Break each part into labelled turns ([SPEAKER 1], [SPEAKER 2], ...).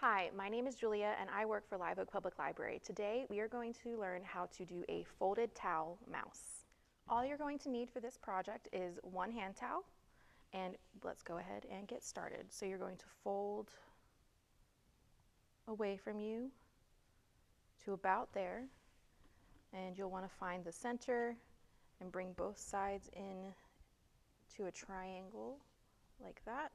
[SPEAKER 1] Hi, my name is Julia and I work for Live Oak Public Library. Today we are going to learn how to do a folded towel mouse. All you're going to need for this project is one hand towel, and let's go ahead and get started. So you're going to fold away from you to about there, and you'll want to find the center and bring both sides in to a triangle like that.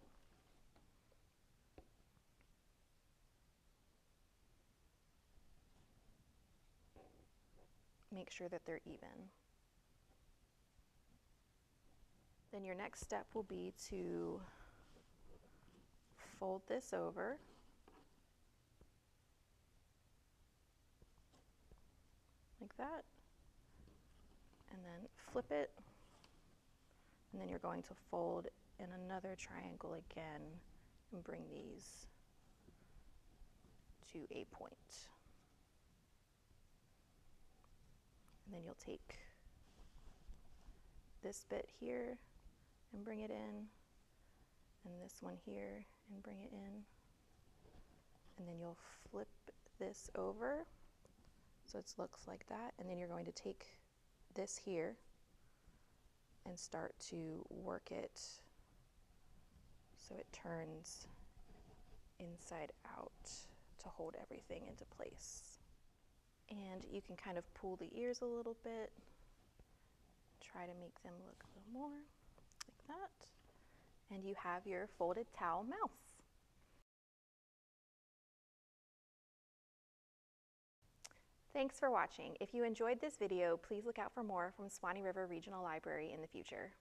[SPEAKER 1] Make sure that they're even. Then your next step will be to fold this over like that, and then flip it, and then you're going to fold in another triangle again and bring these to a point. And then you'll take this bit here and bring it in, and this one here and bring it in, and then you'll flip this over so it looks like that, and then you're going to take this here and start to work it so it turns inside out to hold everything into place. And you can kind of pull the ears a little bit, try to make them look a little more like that, and you have your folded towel mouse. Thanks for watching. If you enjoyed this video, please look out for more from Suwannee River Regional Library in the future.